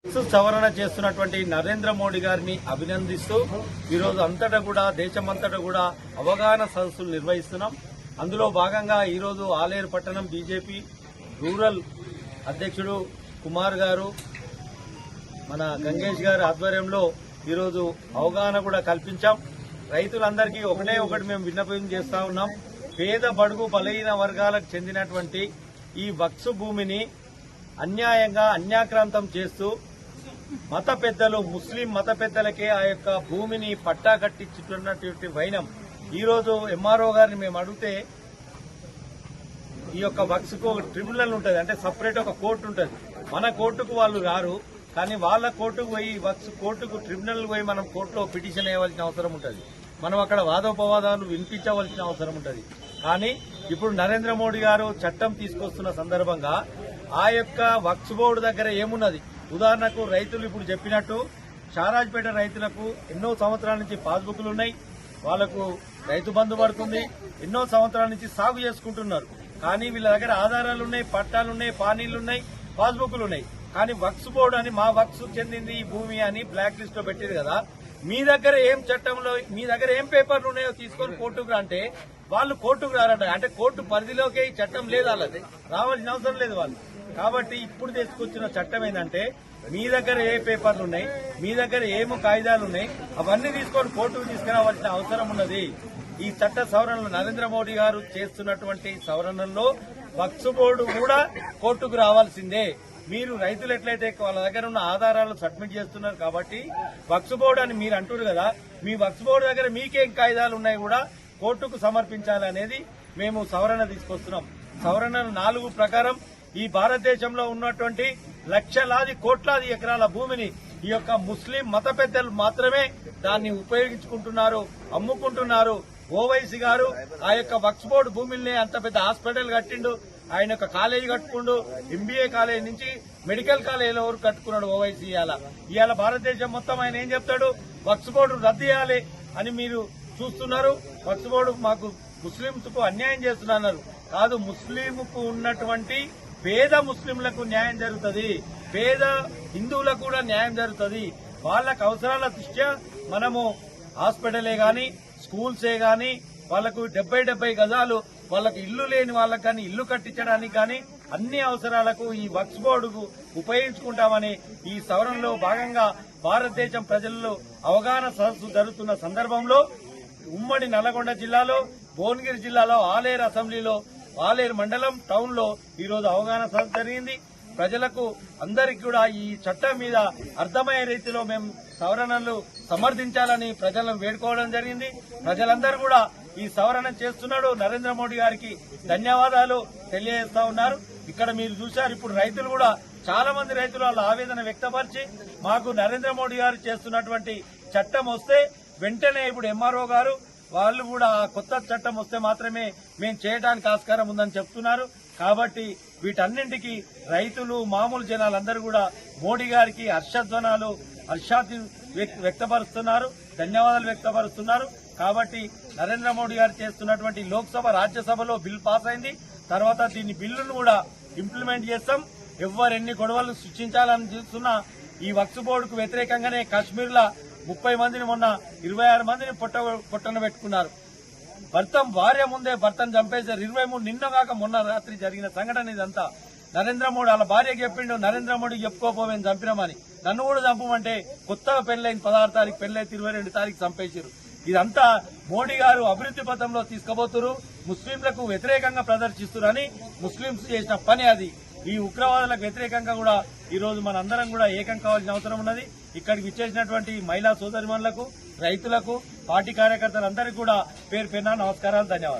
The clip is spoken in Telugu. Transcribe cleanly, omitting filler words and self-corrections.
సవరణ చేస్తున్నటువంటి నరేంద్ర మోడీ గారిని అభినందిస్తూ ఈరోజు అంతటా కూడా దేశమంతటా కూడా అవగాహన సదస్సులు నిర్వహిస్తున్నాం. అందులో భాగంగా ఈరోజు ఆలేరు పట్టణం బీజేపీ రూరల్ అధ్యక్షుడు కుమార్ గారు, మన గంగేష్ గారి ఆధ్వర్యంలో ఈరోజు అవగాహన కూడా కల్పించాం. రైతులందరికీ ఒకటి మేము విన్నపం చేస్తా ఉన్నాం. పేద బడుగు బలహీన వర్గాలకు చెందినటువంటి ఈ వక్స్ భూమిని అన్యాయంగా అన్యాక్రాంతం చేస్తూ మత పెద్దలు, ముస్లిం మత పెద్దలకే ఆ యొక్క భూమిని పట్టా కట్టించుతున్నటువంటి వైనం. ఈరోజు ఎంఆర్ఓ గారిని మేము అడిగితే ఈ యొక్క వక్స్ కు ఒక ట్రిబ్యునల్ ఉంటుంది, అంటే సపరేట్ ఒక కోర్టు ఉంటుంది. మన కోర్టుకు వాళ్ళు రారు, కానీ వాళ్ళ కోర్టుకు పోయి వక్స్ కోర్టుకు ట్రిబ్యునల్ పోయి మనం కోర్టులో పిటిషన్ వేయవలసిన అవసరం ఉంటుంది. మనం అక్కడ వాదోపవాదాలు వినిపించవలసిన అవసరం ఉంటుంది. కానీ ఇప్పుడు నరేంద్ర మోడీ గారు చట్టం తీసుకొస్తున్న సందర్భంగా ఆ యొక్క వక్స్ బోర్డు దగ్గర ఏమున్నది, ఉదాహరణకు రైతులు ఇప్పుడు చెప్పినట్టు షారాజ్పేట రైతులకు ఎన్నో సంవత్సరాల నుంచి పాస్బుక్లు ఉన్నాయి, వాళ్లకు రైతు బంధు పడుతుంది, ఎన్నో సంవత్సరాల నుంచి సాగు చేసుకుంటున్నారు. కానీ వీళ్ళ దగ్గర ఆధారాలున్నాయి, పట్టాలున్నాయి, పానీలున్నాయి, పాస్బుక్లు ఉన్నాయి. కానీ వక్స్ బోర్డు అని మా వక్స్ చెందింది ఈ భూమి అని బ్లాక్ లిస్ట్ లో పెట్టారు కదా. మీ దగ్గర ఏం చట్టంలో, మీ దగ్గర ఏం పేపర్లు ఉన్నాయో తీసుకొని కోర్టుకు రంటే వాళ్ళు కోర్టుకు రారంట. అంటే కోర్టు పరిధిలోకే ఈ చట్టం లేదు, వాళ్ళది రావాల్సిన అవసరం లేదు వాళ్ళు. కాబట్టి ఇప్పుడు తీసుకొచ్చిన చట్టం ఏంటంటే మీ దగ్గర ఏ పేపర్లు ఉన్నాయి, మీ దగ్గర ఏమో కాయిదాలు ఉన్నాయి, అవన్నీ తీసుకొని కోర్టుకు తీసుకురావాల్సిన అవసరం ఉన్నది. ఈ చట్ట సవరణలు నరేంద్ర మోడీ గారు చేస్తున్నటువంటి సవరణల్లో వక్స్ బోర్డు కూడా కోర్టుకు రావాల్సిందే. మీరు రైతులు ఎట్లయితే వాళ్ళ దగ్గర ఉన్న ఆధారాలు సబ్మిట్ చేస్తున్నారు కాబట్టి వక్స్ బోర్డు అని మీరు అంటున్నారు కదా, మీ వక్స్ బోర్డు దగ్గర మీకేం కాయిదాలు ఉన్నాయి కూడా కోర్టుకు సమర్పించాలనేది మేము సవరణ తీసుకొస్తున్నాం. సవరణ 4 ప్రకారం ఈ భారతదేశంలో ఉన్నటువంటి లక్షలాది కోట్లాది ఎకరాల భూమిని ఈ యొక్క ముస్లిం మత పెద్దలు మాత్రమే దాన్ని ఉపయోగించుకుంటున్నారు, అమ్ముకుంటున్నారు. ఓవైసీ గారు ఆ యొక్క వక్స్ బోర్డు భూమిని అంత పెద్ద హాస్పిటల్ కట్టిండు, ఆయన యొక్క కాలేజీ కట్టుకుండు, ఎంబీఏ కాలేజీ నుంచి మెడికల్ కాలేజీలో వరకు కట్టుకున్నాడు ఓవైసీ. ఇవాళ భారతదేశం మొత్తం ఆయన ఏం చెప్తాడు, వక్స్ బోర్డు రద్దు చేయాలి అని మీరు చూస్తున్నారు. వక్స్ బోర్డు మాకు ముస్లింస్ కు అన్యాయం చేస్తున్నారు. కాదు, ముస్లింకు ఉన్నటువంటి పేద ముస్లింలకు న్యాయం జరుగుతుంది, పేద హిందువులకు కూడా న్యాయం జరుగుతుంది. వాళ్ళకు అవసరాల దృష్ట్యా మనము హాస్పిటలే గాని, స్కూల్సే గాని, వాళ్లకు 70 గజాలు వాళ్ళకు ఇల్లు లేని వాళ్ళకు కానీ ఇల్లు కట్టించడానికి కానీ అన్ని అవసరాలకు ఈ వక్స్ బోర్డుకు ఉపయోగించుకుంటామని ఈ సవరణలో భాగంగా భారతదేశం ప్రజల్లో అవగాహన సదస్సు జరుగుతున్న సందర్భంలో ఉమ్మడి నల్గొండ జిల్లాలో, భువనగిరి జిల్లాలో, ఆలేరు అసెంబ్లీలో, ఆలేరు మండలం టౌన్ లో ఈరోజు అవగాహన సదస్సు జరిగింది. ప్రజలకు అందరికీ కూడా ఈ చట్టం మీద అర్థమయ్యే రీతిలో మేము సవరణలు సమర్థించాలని ప్రజలను వేడుకోవడం జరిగింది. ప్రజలందరూ కూడా ఈ సవరణ చేస్తున్నాడు నరేంద్ర మోడీ గారికి ధన్యవాదాలు తెలియజేస్తా ఉన్నారు. ఇక్కడ మీరు చూశారు, ఇప్పుడు రైతులు కూడా చాలా మంది రైతులు వాళ్ళ ఆవేదన వ్యక్తపరిచి మాకు నరేంద్ర మోడీ గారు చేస్తున్నటువంటి చట్టం వస్తే వెంటనే ఇప్పుడు ఎంఆర్ఓ గారు వాళ్ళు కూడా కొత్త చట్టం వస్తే మాత్రమే మేము చేయడానికి ఆస్కారం ఉందని చెప్తున్నారు. కాబట్టి వీటన్నింటికి రైతులు, మామూలు జనాలందరూ కూడా మోడీ గారికి హర్షాతి వ్యక్తపరుస్తున్నారు, ధన్యవాదాలు వ్యక్తపరుస్తున్నారు. కాబట్టి నరేంద్ర మోడీ గారు చేస్తున్నటువంటి లోక్సభ, రాజ్యసభలో బిల్ పాస్ అయింది. తర్వాత దీని బిల్లును కూడా ఇంప్లిమెంట్ చేస్తాం. ఎన్ని గొడవలు సృష్టించాలని చూస్తున్నా ఈ వక్స్ బోర్డుకు వ్యతిరేకంగానే కాశ్మీర్లో 30 మందిని, మొన్న 26 మందిని పొట్టన పెట్టుకున్నారు. భార్య ముందే భర్తను చంపేశారు. 23 నిన్న కాక మొన్న రాత్రి జరిగిన సంఘటన ఇదంతా. నరేంద్ర మోడీ వాళ్ళ భార్యకి చెప్పిండు, నరేంద్ర మోడీ చెప్పుకోపో మేము చంపినామని. నన్ను కూడా చంపమంటే కొత్తగా పెళ్లైన 16 తారీఖు పెళ్లైతే 22 తారీఖు చంపేశారు. ఇదంతా మోడీ గారు అభివృద్ది పథంలో తీసుకుపోతున్నారు, ముస్లింలకు వ్యతిరేకంగా ప్రదర్శిస్తున్నారని ముస్లింస్ చేసిన పని అది. ఈ ఉగ్రవాదులకు వ్యతిరేకంగా కూడా ఈ రోజు మనందరం కూడా ఏకం కావాల్సిన అవసరం ఉన్నది. ఇక్కడికి విచ్చేసినటువంటి మహిళా సోదరిమణులకు, రైతులకు, పార్టీ కార్యకర్తలందరికీ కూడా పేరు పేరున నమస్కారాలు, ధన్యవాదాలు.